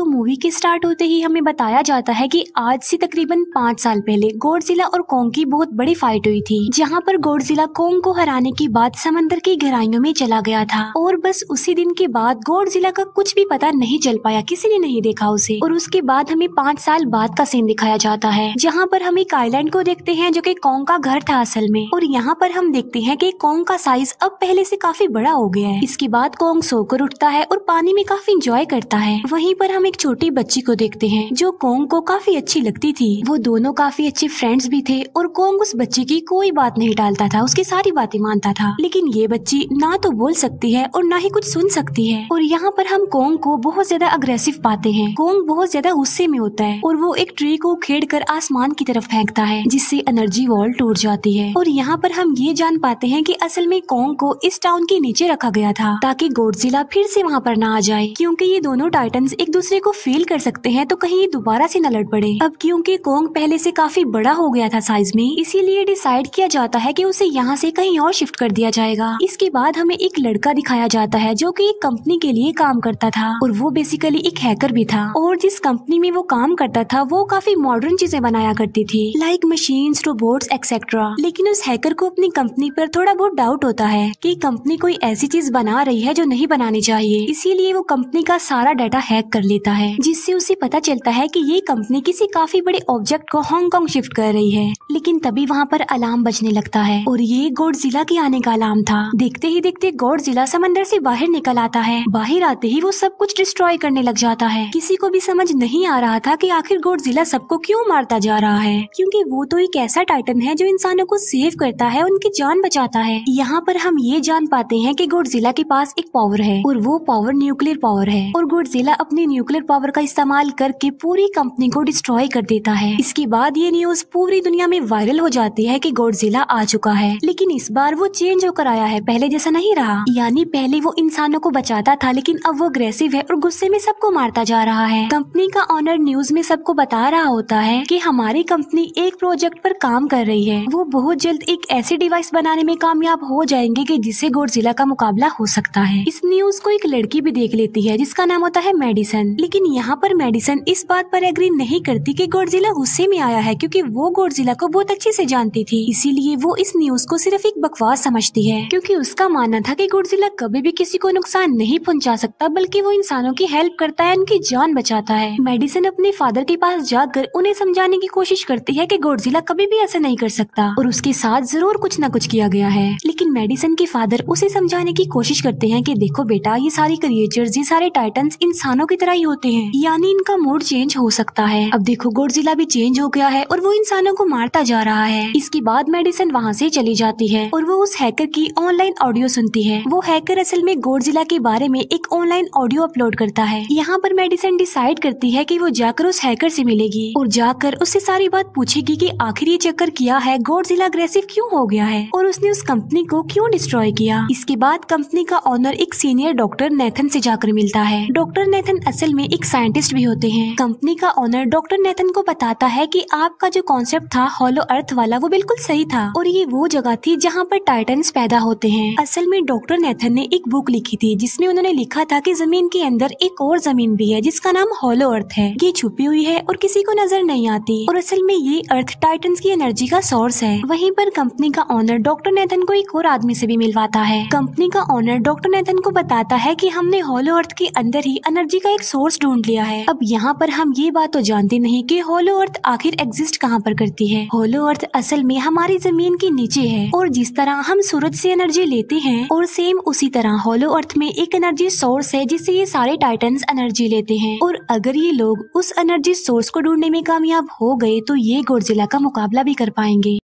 तो मूवी के स्टार्ट होते ही हमें बताया जाता है कि आज से तकरीबन 5 साल पहले गॉडजिला और कॉन्ग की बहुत बड़ी फाइट हुई थी, जहां पर गॉडजिला कॉन्ग को हराने के बाद समंदर की गहराइयों में चला गया था और बस उसी दिन के बाद गॉडजिला का कुछ भी पता नहीं चल पाया, किसी ने नहीं देखा उसे। और उसके बाद हमें 5 साल बाद का सीन दिखाया जाता है, जहाँ पर हम एक आइलैंड को देखते हैं जो कि कॉन्ग का घर था असल में। और यहाँ पर हम देखते हैं कि कॉन्ग का साइज अब पहले से काफी बड़ा हो गया है। इसके बाद कॉन्ग सोकर उठता है और पानी में काफी इंजॉय करता है। वहीं पर हम एक छोटी बच्ची को देखते हैं जो कॉन्ग को काफी अच्छी लगती थी। वो दोनों काफी अच्छे फ्रेंड्स भी थे और कॉन्ग उस बच्ची की कोई बात नहीं टालता था, उसकी सारी बातें मानता था। लेकिन ये बच्ची ना तो बोल सकती है और ना ही कुछ सुन सकती है। और यहाँ पर हम कॉन्ग को बहुत ज्यादा अग्रेसिव पाते हैं। कॉन्ग बहुत ज्यादा गुस्से में होता है और वो एक ट्री को उखेड़ कर आसमान की तरफ फेंकता है, जिससे एनर्जी वॉल टूट जाती है। और यहाँ पर हम ये जान पाते हैं कि असल में कॉन्ग को इस टाउन के नीचे रखा गया था ताकि गॉडजिला फिर से वहाँ पर ना आ जाए, क्योंकि ये दोनों टाइटन्स एक दूसरे को फील कर सकते हैं तो कहीं ये दोबारा से न लड़ पड़े। अब क्योंकि कॉन्ग पहले से काफी बड़ा हो गया था साइज में, इसीलिए डिसाइड किया जाता है कि उसे यहाँ से कहीं और शिफ्ट कर दिया जाएगा। इसके बाद हमें एक लड़का दिखाया जाता है जो कि एक कंपनी के लिए काम करता था और वो बेसिकली एक हैकर भी था। और जिस कंपनी में वो काम करता था वो काफी मॉडर्न चीजें बनाया करती थी, लाइक मशीन्स, रोबोट्स एक्सेट्रा। लेकिन उस हैकर को अपनी कंपनी पर थोड़ा बहुत डाउट होता है कि कंपनी कोई ऐसी चीज बना रही है जो नहीं बनानी चाहिए। इसीलिए वो कंपनी का सारा डाटा हैक कर लेता है, जिससे उसे पता चलता है कि ये कंपनी किसी काफी बड़े ऑब्जेक्ट को हांगकांग शिफ्ट कर रही है। लेकिन तभी वहाँ पर अलार्म बजने लगता है और ये गॉडजिला के आने का अलार्म था। देखते ही देखते गॉडजिला समंदर से बाहर निकल आता है। बाहर आते ही वो सब कुछ डिस्ट्रॉय करने लग जाता है। किसी को भी समझ नहीं आ रहा था कि आखिर गॉडजिला सबको क्यों मारता जा रहा है, क्योंकि वो तो एक ऐसा टाइटन है जो इंसानों को सेव करता है, उनकी जान बचाता है। यहाँ पर हम ये जान पाते हैं कि गॉडजिला के पास एक पावर है और वो पावर न्यूक्लियर पावर है। और गॉडजिला अपनी न्यूक्लियर पावर का इस्तेमाल करके पूरी कंपनी को डिस्ट्रॉय कर देता है। इसके बाद ये न्यूज पूरी दुनिया में वायरल हो जाती है कि गॉडजिला आ चुका है। लेकिन इस बार वो चेंज होकर आया है, पहले जैसा नहीं रहा। यानी पहले वो इंसानों को बचाता था, लेकिन अब वो अग्रेसिव है और गुस्से में सबको मारता जा रहा है। कंपनी का ऑनर न्यूज में सबको बता रहा होता है कि हमारी कंपनी एक प्रोजेक्ट पर काम कर रही है। वो बहुत जल्द एक ऐसी डिवाइस बनाने में कामयाब हो जाएंगे कि जिससे गॉडजिला का मुकाबला हो सकता है। इस न्यूज को एक लड़की भी देख लेती है जिसका नाम होता है मेडिसन। लेकिन यहाँ पर मेडिसन इस बात पर एग्री नहीं करती कि गॉडजिला गुस्से में आया है, क्योंकि वो गॉडजिला को बहुत अच्छे से जानती थी। इसीलिए वो इस न्यूज को सिर्फ एक बकवास समझती है, क्योंकि उसका मानना था कि गॉडजिला कभी भी किसी को नुकसान नहीं पहुंचा सकता, बल्कि वो इंसानों की हेल्प करता है, उनकी जान बचाता है। मेडिसन अपने फादर के पास जाकर उन्हें समझाने की कोशिश करती है कि गॉडजिला कभी भी ऐसा नहीं कर सकता और उसके साथ जरूर कुछ न कुछ किया गया है। लेकिन मेडिसन के फादर उसे समझाने की कोशिश करते हैं कि देखो बेटा, ये सारे क्रिएचर्स, ये सारे टाइटन्स इंसानों की तरह ही होते हैं, यानी इनका मूड चेंज हो सकता है। अब देखो गॉडजिला भी चेंज हो गया है और वो इंसानों को मारता जा रहा है। इसके बाद मेडिसन वहाँ से चली जाती है और वो उस हैकर की ऑनलाइन ऑडियो सुनती है। वो हैकर असल में गॉडजिला के बारे में एक ऑनलाइन ऑडियो अपलोड करता है। यहाँ पर मेडिसन डिसाइड करती है कि वो जाकर उस हैकर से मिलेगी और जाकर उससे सारी बात पूछेगी कि आखिर ये चक्कर किया है, गॉडजिला अग्रेसिव क्यों हो गया है और उसने उस कंपनी को क्यों डिस्ट्रॉय किया। इसके बाद कंपनी का ऑनर एक सीनियर डॉक्टर नेथन से जाकर मिलता है। डॉक्टर नेथन असल में एक साइंटिस्ट भी होते हैं। कंपनी का ऑनर डॉक्टर नेथन को बताता है कि आपका जो कॉन्सेप्ट था हॉलो अर्थ वाला, वो बिल्कुल सही था और ये वो जगह थी जहाँ पर टाइटन्स पैदा होते हैं। असल में डॉक्टर नेथन ने एक बुक लिखी थी जिसमें उन्होंने लिखा था कि जमीन के अंदर एक और जमीन भी है जिसका नाम हॉलो अर्थ है। ये छुपी हुई है और किसी को नजर नहीं आती और असल में ये अर्थ टाइटन्स की एनर्जी का सोर्स है। वहीं पर कंपनी का ऑनर डॉक्टर नेथन को एक और आदमी से भी मिलवाता है। कंपनी का ऑनर डॉक्टर नेथन को बताता है कि हमने हॉलो अर्थ के अंदर ही एनर्जी का एक सोर्स ढूंढ लिया है। अब यहाँ पर हम ये बात तो जानते नहीं कि हॉलो अर्थ आखिर एग्जिस्ट कहाँ पर करती है। हॉलो अर्थ असल में हमारी जमीन के नीचे है और जिस तरह हम सूरज से एनर्जी लेते हैं और सेम उसी तरह हॉलो अर्थ में एक एनर्जी सोर्स है जिससे ये सारे टाइटन्स एनर्जी लेते हैं। और अगर ये लोग उस एनर्जी सोर्स को ढूंढने में कामयाब हो गए तो ये गॉडजिला का मुकाबला भी कर पाएंगे।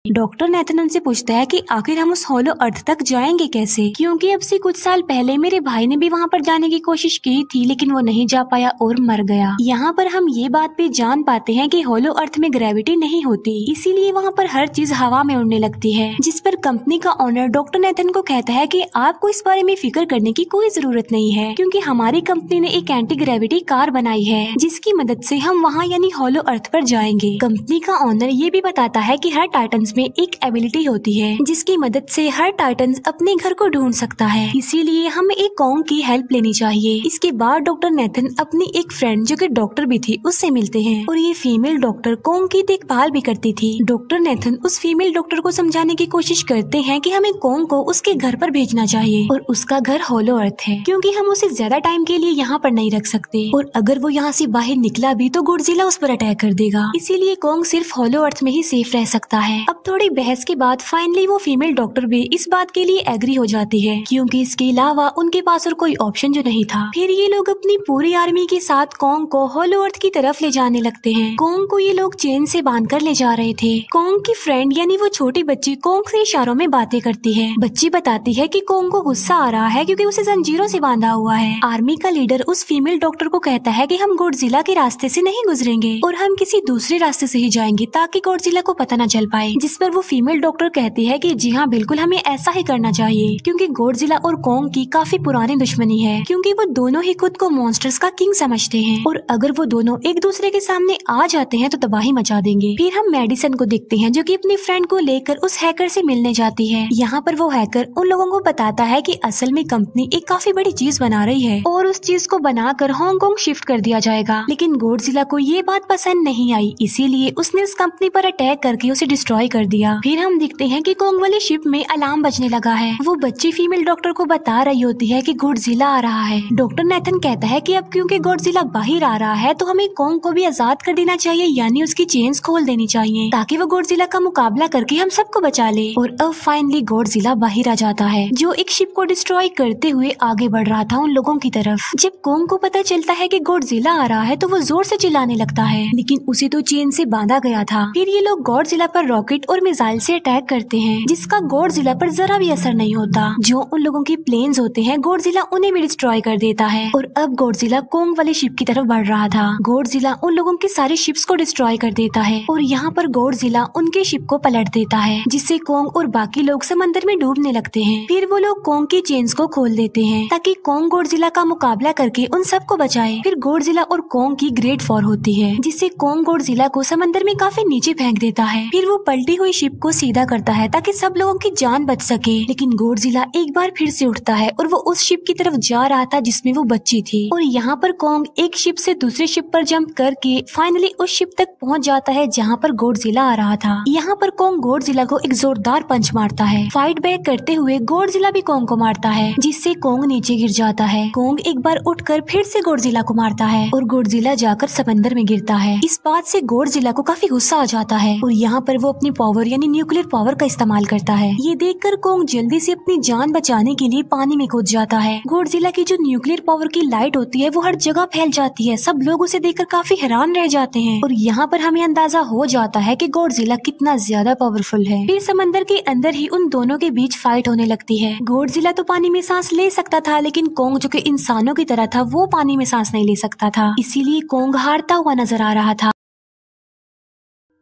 डॉक्टर नेथन उनसे पूछता है कि आखिर हम उस हॉलो अर्थ तक जाएंगे कैसे, क्योंकि अब से कुछ साल पहले मेरे भाई ने भी वहाँ पर जाने की कोशिश की थी लेकिन वो नहीं जा पाया और मर गया। यहाँ पर हम ये बात भी जान पाते हैं कि हॉलो अर्थ में ग्रेविटी नहीं होती, इसीलिए वहाँ पर हर चीज हवा में उड़ने लगती है। जिस पर कंपनी का ऑनर डॉक्टर नेथन को कहता है कि आपको इस बारे में फिक्र करने की कोई जरूरत नहीं है, क्योंकि हमारी कंपनी ने एक एंटी ग्रेविटी कार बनाई है जिसकी मदद से हम वहाँ यानी हॉलो अर्थ पर जाएंगे। कंपनी का ऑनर ये भी बताता है कि हर टाइटन्स में एक एबिलिटी होती है जिसकी मदद से हर टाइटन अपने घर को ढूंढ सकता है, इसीलिए हमें एक कॉन्ग की हेल्प लेनी चाहिए। इसके बाद डॉक्टर नेथन अपनी एक फ्रेंड जो कि डॉक्टर भी थी उससे मिलते हैं और ये फीमेल डॉक्टर कॉन्ग की देखभाल भी करती थी। डॉक्टर नेथन उस फीमेल डॉक्टर को समझाने की कोशिश करते हैं कि हमें कॉन्ग को उसके घर पर भेजना चाहिए और उसका घर होलो अर्थ है क्योंकि हम उसे ज्यादा टाइम के लिए यहाँ पर नहीं रख सकते और अगर वो यहाँ से बाहर निकला भी तो गॉडजिला उस पर अटैक कर देगा, इसीलिए कॉन्ग सिर्फ होलो अर्थ में ही सेफ रह सकता है। अब थोड़ी बहस के बाद फाइनली वो फीमेल डॉक्टर भी इस बात के लिए एग्री हो जाती है क्योंकि इसके अलावा उनके पास और कोई ऑप्शन जो नहीं था। फिर ये लोग अपनी पूरी आर्मी के साथ कॉन्ग को होलो अर्थ की तरफ ले जाने लगते हैं। कॉन्ग को ये लोग चेन से बांधकर ले जा रहे थे। कॉन्ग की फ्रेंड यानी वो छोटी बच्ची कॉन्ग से इशारों में बातें करती है। बच्ची बताती है कि कॉन्ग को गुस्सा आ रहा है क्योंकि उसे जंजीरों से बांधा हुआ है। आर्मी का लीडर उस फीमेल डॉक्टर को कहता है कि हम गॉडजिला के रास्ते से नहीं गुजरेंगे और हम किसी दूसरे रास्ते से ही जाएंगे ताकि गॉडजिला को पता न चल पाए, जिस पर वो फीमेल डॉक्टर कहती है कि जी हाँ बिल्कुल हमें ऐसा ही करना चाहिए क्योंकि गॉडजिला और कॉन्ग की काफी पुरानी दुश्मनी है क्योंकि वो दोनों ही खुद को मॉन्स्टर्स का किंग समझते हैं और अगर वो दोनों एक दूसरे के सामने आ जाते हैं तो तबाही मचा देंगे। फिर हम मेडिसन को देखते हैं जो कि अपनी फ्रेंड को लेकर उस हैकर से मिलने जाती है। यहाँ पर वो हैकर उन लोगों को बताता है कि असल में कंपनी एक काफी बड़ी चीज बना रही है और उस चीज को बनाकर हांगकांग शिफ्ट कर दिया जाएगा, लेकिन गॉडजिला को ये बात पसंद नहीं आई, इसीलिए उसने उस कंपनी पर अटैक करके उसे डिस्ट्रॉय कर दिया। फिर हम देखते हैं कि कॉन्ग वाली शिप में अलार्म बजने लगा है। वो बच्ची फीमेल डॉक्टर को बता रही होती है कि गॉडजिला आ रहा है। डॉक्टर नेथन कहता है कि अब क्योंकि गॉडजिला बाहर आ रहा है तो हमें कॉन्ग को भी आजाद कर देना चाहिए, यानी उसकी चेन्स खोल देनी चाहिए ताकि वो गॉडजिला का मुकाबला करके हम सबको बचा ले। और अब फाइनली गॉडजिला बाहर आ जाता है जो एक शिप को डिस्ट्रॉय करते हुए आगे बढ़ रहा था उन लोगों की तरफ। जब कॉन्ग को पता चलता है कि गॉडजिला आ रहा है तो वो जोर से चिल्लाने लगता है, लेकिन उसे तो चेन से बांधा गया था। फिर ये लोग गॉडजिला पर रॉकेट और मिसाइल से अटैक करते हैं जिसका गॉडजिला पर जरा भी असर नहीं होता। जो उन लोगों के प्लेन्स होते हैं गॉडजिला उन्हें भी डिस्ट्रॉय कर देता है और अब गॉडजिला कॉन्ग वाली शिप की तरफ बढ़ रहा था। गॉडजिला उन लोगों की सारी शिप्स को डिस्ट्रॉय कर देता है और यहाँ पर गॉडजिला उनके शिप को पलट देता है जिससे कॉन्ग और बाकी लोग समंदर में डूबने लगते हैं। फिर वो लोग कॉन्ग की चेन्स को खोल देते हैं ताकि कॉन्ग गॉडजिला का मुकाबला करके उन सबको बचाए। फिर गॉडजिला और कॉन्ग की ग्रेट वॉर होती है जिससे कॉन्ग गॉडजिला को समंदर में काफी नीचे फेंक देता है। फिर वो पलटी हुई शिप को सीधा करता है ताकि सब लोगों की जान बच सके, लेकिन गॉडजिला एक बार फिर से उठता है और वो उस शिप की तरफ जा रहा था जिसमें वो बच्ची थी और यहाँ पर कॉन्ग एक शिप से दूसरी शिप पर जंप करके फाइनली उस शिप तक पहुँच जाता है जहाँ पर गॉडजिला आ रहा था। यहाँ पर कॉन्ग गॉडजिला को एक जोरदार पंच मारता है। फाइट बैक करते हुए गॉडजिला भी कॉन्ग को मारता है जिससे कॉन्ग नीचे गिर जाता है। कॉन्ग एक बार उठकर फिर से गॉडजिला को मारता है और गॉडजिला जाकर समंदर में गिरता है। इस बात से गॉडजिला को काफी गुस्सा आ जाता है और यहाँ पर वो अपनी पावर यानी न्यूक्लियर पावर का इस्तेमाल करता है। ये देखकर कॉन्ग जल्दी से अपनी जान बचाने के लिए पानी में कूद जाता है। गॉडजिला की जो न्यूक्लियर पावर की लाइट होती है वो हर जगह फैल जाती है। सब लोग उसे देखकर काफी हैरान रह जाते हैं और यहाँ पर हमें अंदाजा हो जाता है कि गॉडजिला कितना ज्यादा पावरफुल है। फिर समंदर के अंदर ही उन दोनों के बीच फाइट होने लगती है। गॉडजिला तो पानी में सांस ले सकता था, लेकिन कॉन्ग जो कि इंसानों की तरह था वो पानी में सांस नहीं ले सकता था, इसीलिए कॉन्ग हारता हुआ नजर आ रहा था।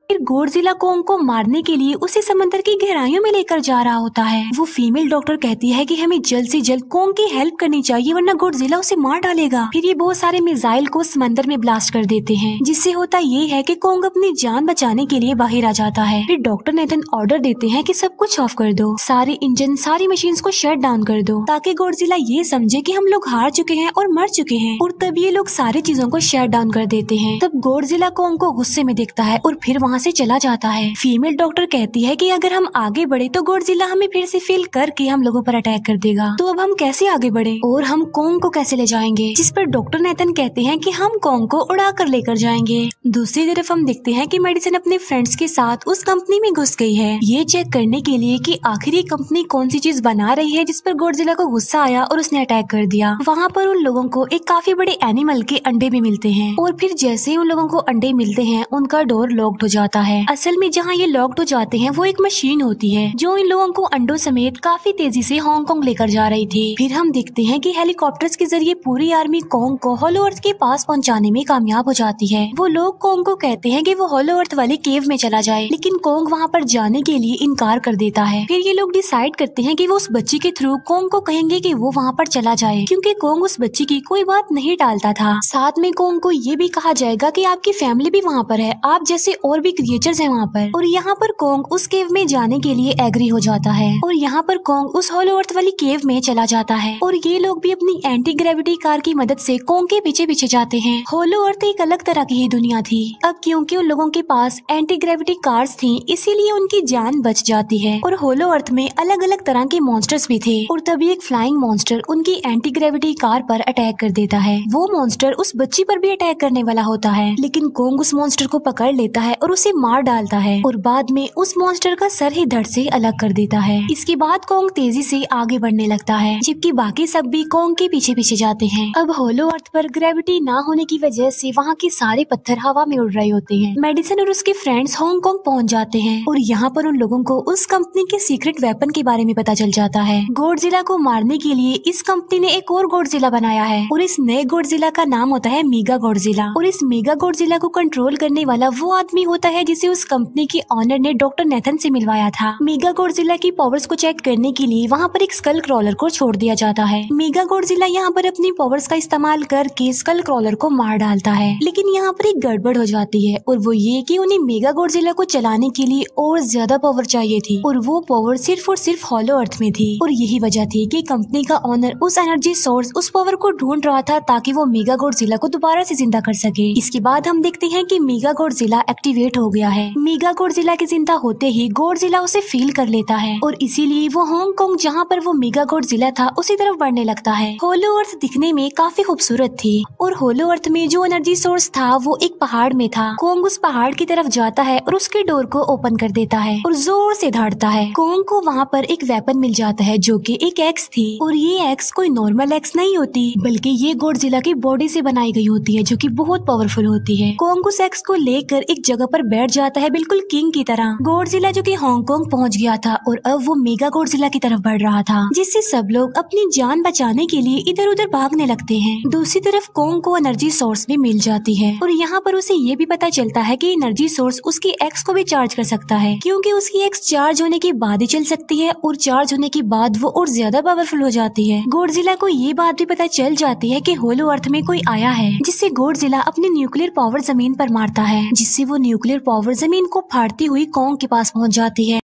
फिर गॉडजिला कॉन्ग को मारने के लिए उसे समंदर की गहराइयों में लेकर जा रहा होता है। वो फीमेल डॉक्टर कहती है कि हमें जल्द से जल्द कॉन्ग की हेल्प करनी चाहिए वरना गॉडजिला उसे मार डालेगा। फिर ये बहुत सारे मिसाइल को समंदर में ब्लास्ट कर देते हैं जिससे होता ये है कि कॉन्ग अपनी जान बचाने के लिए बाहर आ जाता है। फिर डॉक्टर नेथन ऑर्डर देते हैं कि सब कुछ ऑफ कर दो, सारे इंजन सारी मशीन को शट डाउन कर दो ताकि गॉडजिला ये समझे कि हम लोग हार चुके हैं और मर चुके हैं। और तब ये लोग सारी चीजों को शट डाउन कर देते हैं। तब गॉडजिला कॉन्ग को गुस्से में देखता है और फिर वहाँ से चला जाता है। फीमेल डॉक्टर कहती है कि अगर हम आगे बढ़े तो गॉडजिला हमें फिर से फेल करके हम लोगों पर अटैक कर देगा, तो अब हम कैसे आगे बढ़े और हम कॉन्ग को कैसे ले जाएंगे। जिस पर डॉक्टर नेथन कहते हैं कि हम कॉन्ग को उड़ा कर लेकर जाएंगे। दूसरी तरफ हम देखते हैं कि मेडिसन अपने फ्रेंड्स के साथ उस कंपनी में घुस गई है ये चेक करने के लिए कि आखिर ये कंपनी कौन सी चीज बना रही है, जिस पर गॉडजिला को गुस्सा आया और उसने अटैक कर दिया। वहाँ पर उन लोगों को एक काफी बड़े एनिमल के अंडे भी मिलते हैं और फिर जैसे ही उन लोगों को अंडे मिलते हैं उनका डोर लॉक्ड हो जाता है। असल में जहाँ ये लॉक्ड हो जाते हैं वो एक मशीन होती है जो इन लोगों को अंडों समेत काफी तेजी से हांगकांग लेकर जा रही थी। फिर हम देखते हैं कि हेलीकॉप्टर्स के जरिए पूरी आर्मी कॉन्ग को होलो अर्थ के पास पहुंचाने में कामयाब हो जाती है। वो लोग कॉन्ग को कहते हैं कि वो होलो अर्थ वाली केव में चला जाए, लेकिन कॉन्ग वहाँ पर जाने के लिए इनकार कर देता है। फिर ये लोग डिसाइड करते हैं कि वो उस बच्ची के थ्रू कॉन्ग को कहेंगे कि वो वहाँ पर चला जाए, क्योंकि कॉन्ग उस बच्ची की कोई बात नहीं टालता था। साथ में कॉन्ग को ये भी कहा जाएगा कि आपकी फैमिली भी वहाँ पर है, आप जैसे और भी क्रिएचर्स हैं वहाँ पर, और यहाँ पर कोंग उस केव में जाने के लिए एग्री हो जाता है और यहाँ पर कोंग उस होलो अर्थ वाली केव में चला जाता है और ये लोग भी अपनी एंटी ग्रेविटी कार की मदद से कोंग के पीछे पीछे जाते हैं। होलो अर्थ एक अलग तरह की ही दुनिया थी। अब क्योंकि उन लोगों के पास एंटी ग्रेविटी कार्स थी, इसीलिए उनकी जान बच जाती है और होलो अर्थ में अलग अलग तरह के मॉन्स्टर्स भी थे। और तभी एक फ्लाइंग मॉन्स्टर उनकी एंटी ग्रेविटी कार पर अटैक कर देता है। वो मॉन्स्टर उस बच्ची पर भी अटैक करने वाला होता है, लेकिन कोंग उस मॉन्स्टर को पकड़ लेता है और उसे मार डालता है और बाद में उस मॉन्स्टर का सर ही धड़ से अलग कर देता है। इसके बाद कोंग तेजी से आगे बढ़ने लगता है, जबकि बाकी सब भी कोंग के पीछे पीछे जाते हैं। अब होलो अर्थ पर ग्रेविटी ना होने की वजह से वहाँ के सारे पत्थर हवा में उड़ रहे होते हैं। मेडिसन और उसके फ्रेंड्स हांगकांग पहुँच जाते हैं और यहाँ पर उन लोगों को उस कंपनी के सीक्रेट वेपन के बारे में पता चल जाता है। गॉडजिला को मारने के लिए इस कंपनी ने एक और गॉडजिला बनाया है और इस नए गॉडजिला का नाम होता है मेगा गॉडजिला। और इस मेगा गॉडजिला को कंट्रोल करने वाला वो आदमी होता है जिसे उस कंपनी के ऑनर ने डॉक्टर नेथन से मिलवाया था। मेगा गॉडजिला की पावर्स को चेक करने के लिए वहाँ पर एक स्कल क्रॉलर को छोड़ दिया जाता है। मेगा गॉडजिला यहाँ पर अपनी पावर्स का इस्तेमाल करके स्कल क्रॉलर को मार डालता है, लेकिन यहाँ पर एक गड़बड़ हो जाती है और वो ये कि उन्हें मेगा गॉडजिला को चलाने के लिए और ज्यादा पावर चाहिए थी और वो पावर सिर्फ और सिर्फ होलो अर्थ में थी। और यही वजह थी कि कंपनी का ऑनर उस एनर्जी सोर्स उस पावर को ढूंढ रहा था ताकि वो मेगा गॉडजिला को दोबारा से जिंदा कर सके। इसके बाद हम देखते हैं कि मेगा गॉडजिला एक्टिवेट हो गया है। मेगा गॉडजिला के जिंदा होते ही गॉडजिला उसे फील कर लेता है और इसीलिए वो हांगकांग जहाँ पर वो मेगा गॉडजिला था उसी तरफ बढ़ने लगता है। होलो अर्थ दिखने में काफी खूबसूरत थी और होलो अर्थ में जो एनर्जी सोर्स था वो एक पहाड़ में था। कोंग उस पहाड़ की तरफ जाता है और उसके डोर को ओपन कर देता है और जोर से धाड़ता है। कोंग को वहाँ पर एक वेपन मिल जाता है जो कि एक एक्स थी और ये एक्स कोई नॉर्मल एक्स नहीं होती, बल्कि ये गॉडजिला की बॉडी से बनाई गई होती है जो कि बहुत पावरफुल होती है। कोंग उस एक्स को लेकर एक जगह पर बैठ जाता है बिल्कुल किंग की तरह। गॉडजिला जो कि हांगकांग पहुंच गया था और अब वो मेगा गॉडजिला की तरफ बढ़ रहा था, जिससे सब लोग अपनी जान बचाने के लिए इधर उधर भागने लगते हैं। दूसरी तरफ कोंग को एनर्जी सोर्स भी मिल जाती है और यहाँ पर उसे ये भी पता चलता है कि एनर्जी सोर्स उसकी एक्स को भी चार्ज कर सकता है, क्योंकि उसकी एक्स चार्ज होने के बाद ही चल सकती है और चार्ज होने के बाद वो और ज्यादा पावरफुल हो जाती है। गॉडजिला को ये बात भी पता चल जाती है कि होलो अर्थ में कोई आया है, जिससे गॉडजिला अपनी न्यूक्लियर पावर जमीन पर मारता है, जिससे वो न्यूक्लियर पावर जमीन को फाड़ती हुई कोंग के पास पहुँच जाती है।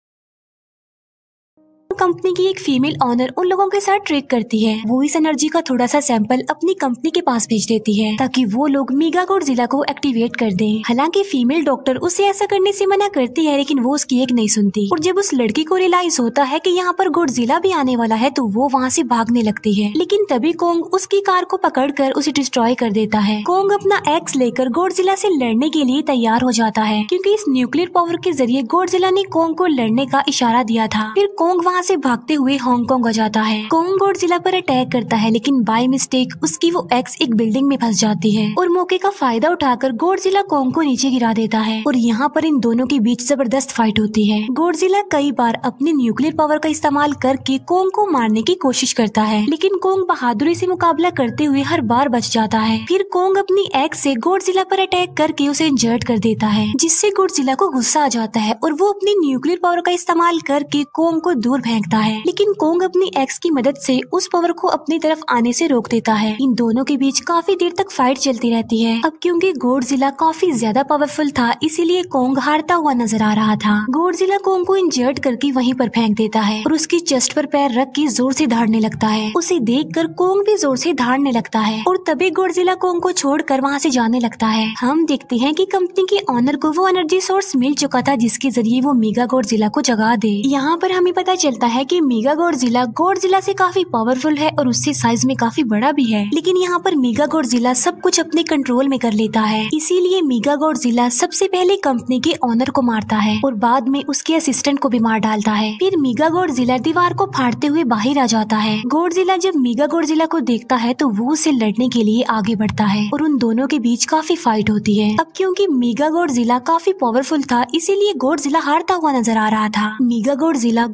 कंपनी की एक फीमेल ऑनर उन लोगों के साथ ट्रेक करती है। वो इस एनर्जी का थोड़ा सा सैंपल अपनी कंपनी के पास भेज देती है ताकि वो लोग मेगा गॉडजिला को एक्टिवेट कर दें। हालांकि फीमेल डॉक्टर उसे ऐसा करने से मना करती है, लेकिन वो उसकी एक नहीं सुनती और जब उस लड़की को रियलाइज होता है कि यहाँ पर गॉडजिला भी आने वाला है तो वो वहाँ से भागने लगती है, लेकिन तभी कोंग उसकी कार को पकड़कर उसे डिस्ट्रॉय कर देता है। कोंग अपना एक्स लेकर गॉडजिला से लड़ने के लिए तैयार हो जाता है, क्योंकि इस न्यूक्लियर पावर के जरिए गॉडजिला ने कोंग को लड़ने का इशारा दिया था। फिर कोंग वहाँ से भागते हुए हांगकांग आ जाता है। कोंग गॉडजिला पर अटैक करता है, लेकिन बाय मिस्टेक उसकी वो एक्स एक बिल्डिंग में फंस जाती है और मौके का फायदा उठाकर गॉडजिला कोंग को नीचे गिरा देता है और यहाँ पर इन दोनों के बीच जबरदस्त फाइट होती है। गॉडजिला कई बार अपनी न्यूक्लियर पावर का इस्तेमाल करके कोंग को मारने की कोशिश करता है, लेकिन कोंग बहादुरी से मुकाबला करते हुए हर बार बच जाता है। फिर कोंग अपनी एक्स से गॉडजिला पर अटैक करके उसे इंजर्ड कर देता है, जिससे गॉडजिला को गुस्सा आ जाता है और वो अपनी न्यूक्लियर पावर का इस्तेमाल करके कोंग को दूर फेंकता है, लेकिन कोंग अपनी एक्स की मदद से उस पावर को अपनी तरफ आने से रोक देता है। इन दोनों के बीच काफी देर तक फाइट चलती रहती है। अब क्योंकि गॉडजिला काफी ज्यादा पावरफुल था, इसीलिए कोंग हारता हुआ नजर आ रहा था। गॉडजिला कोंग को इंजर्ड करके वहीं पर फेंक देता है और उसकी चेस्ट पर पैर रख के जोर से धाड़ने लगता है। उसे देखकर कोंग भी जोर से धाड़ने लगता है और तभी गॉडजिला कोंग को छोड़कर वहाँ से जाने लगता है। हम देखते हैं कि कंपनी के ऑनर को वो एनर्जी सोर्स मिल चुका था जिसके जरिए वो मेगा गॉडजिला को जगा दे। यहाँ पर हमें पता चलता है कि मेगा गॉडजिला से काफी पावरफुल है और उससे साइज में काफी बड़ा भी है, लेकिन यहाँ पर मेगा गॉडजिला सब कुछ अपने कंट्रोल में कर लेता है। इसीलिए मेगा गॉडजिला सबसे पहले कंपनी के ऑनर को मारता है और बाद में उसके असिस्टेंट को भी मार डालता है। फिर मेगा गॉडजिला दीवार को फाड़ते हुए बाहर आ जाता है। गॉडजिला जब मेगा गॉडजिला को देखता है तो वो उसे लड़ने के लिए आगे बढ़ता है और उन दोनों के बीच काफी फाइट होती है। अब क्योंकि मेगा गॉडजिला काफी पावरफुल था, इसीलिए गॉडजिला हारता हुआ नजर आ रहा था। मेगा गॉडजिला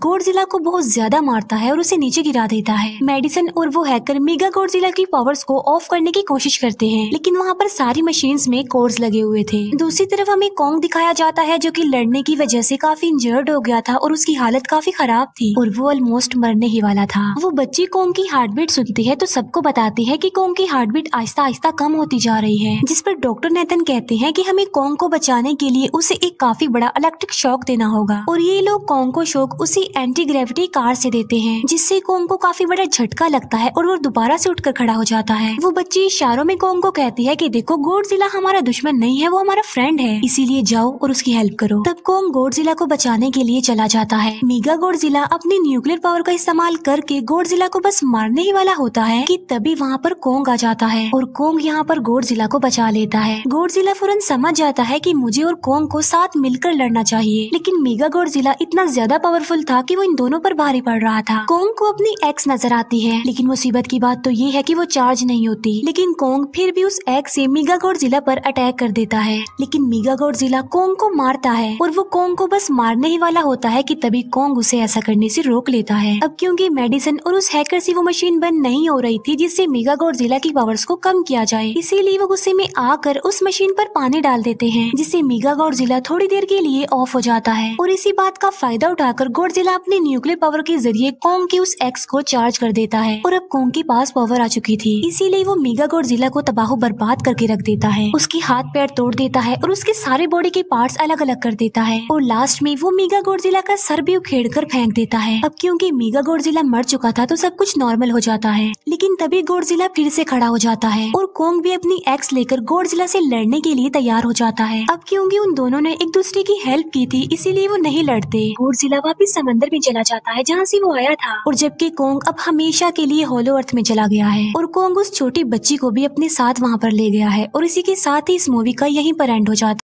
को बहुत ज्यादा मारता है और उसे नीचे गिरा देता है। मेडिसन और वो हैकर मेगा गॉडजिला की पावर्स को ऑफ करने की कोशिश करते हैं, लेकिन वहाँ पर सारी मशीन्स में कोर्स लगे हुए थे। दूसरी तरफ हमें कॉन्ग दिखाया जाता है जो कि लड़ने की वजह से काफी इंजर्ड हो गया था और उसकी हालत काफी खराब थी और वो ऑलमोस्ट मरने ही वाला था। वो बच्ची कॉन्ग की हार्ट बीट सुनती है तो सबको बताती है कि कॉन्ग की हार्ट बीट आहिस्ता आहिस्ता कम होती जा रही है, जिस पर डॉक्टर नेथन कहते हैं कि हमें कॉन्ग को बचाने के लिए उसे एक काफी बड़ा इलेक्ट्रिक शॉक देना होगा और ये लोग कॉन्ग को शॉक उसी एंटी ग्रेविटी कार से देते हैं, जिससे कॉन्ग को काफी बड़ा झटका लगता है और वो दोबारा से उठकर खड़ा हो जाता है। वो बच्ची इशारों में कॉन्ग को कहती है कि देखो गॉडजिला हमारा दुश्मन नहीं है, वो हमारा फ्रेंड है, इसीलिए जाओ और उसकी हेल्प करो। तब कॉन्ग गॉडजिला को बचाने के लिए चला जाता है। मेगा गॉडजिला अपनी न्यूक्लियर पावर का इस्तेमाल करके गॉडजिला को बस मारने ही वाला होता है कि तभी वहाँ पर कॉन्ग आ जाता है और कॉन्ग यहाँ पर गॉडजिला को बचा लेता है। गॉडजिला फौरन समझ जाता है कि मुझे और कॉन्ग को साथ मिलकर लड़ना चाहिए, लेकिन मेगा गॉडजिला इतना ज्यादा पावरफुल था कि वो इन दोनों पर भारी पड़ रहा था। कॉन्ग को अपनी एक्स नजर आती है, लेकिन मुसीबत की बात तो ये है कि वो चार्ज नहीं होती, लेकिन कॉन्ग फिर भी उस एक्स से मेगा गॉडजिला पर अटैक कर देता है। लेकिन मेगा गॉडजिला कॉन्ग को मारता है और वो कॉन्ग को बस मारने ही वाला होता है कि तभी कॉन्ग उसे ऐसा करने से रोक लेता है। अब क्योंकि मेडिसन और उस हैकर से वो मशीन बंद नहीं हो रही थी जिससे मेगा गॉडजिला की पावर्स को कम किया जाए, इसीलिए वो गुस्से में आकर उस मशीन पर पानी डाल देते हैं, जिससे मेगा गॉडजिला थोड़ी देर के लिए ऑफ हो जाता है और इसी बात का फायदा उठाकर गॉडजिला अपने न्यूक्लियर पावर के जरिए कॉन्ग की उस एक्स को चार्ज कर देता है और अब कॉन्ग के पास पावर आ चुकी थी, इसीलिए वो मेगा गॉडजिला को तबाह बर्बाद करके रख देता है। उसकी हाथ पैर तोड़ देता है और उसके सारे बॉडी के पार्ट्स अलग अलग कर देता है और लास्ट में वो मेगा गॉडजिला का सर भी उखेड़ कर फेंक देता है। अब क्योंकि मेगा गॉडजिला मर चुका था तो सब कुछ नॉर्मल हो जाता है, लेकिन तभी गॉडजिला फिर से खड़ा हो जाता है और कॉन्ग भी अपनी एक्स लेकर गॉडजिला से लड़ने के लिए तैयार हो जाता है। अब क्योंकि उन दोनों ने एक दूसरे की हेल्प की थी, इसीलिए वो नहीं लड़ते। गॉडजिला वापस समंदर में चला जाता है जहाँ से वो आया था और जबकि कॉन्ग अब हमेशा के लिए होलो अर्थ में चला गया है और कॉन्ग उस छोटी बच्ची को भी अपने साथ वहाँ पर ले गया है और इसी के साथ ही इस मूवी का यहीं पर एंड हो जाता है।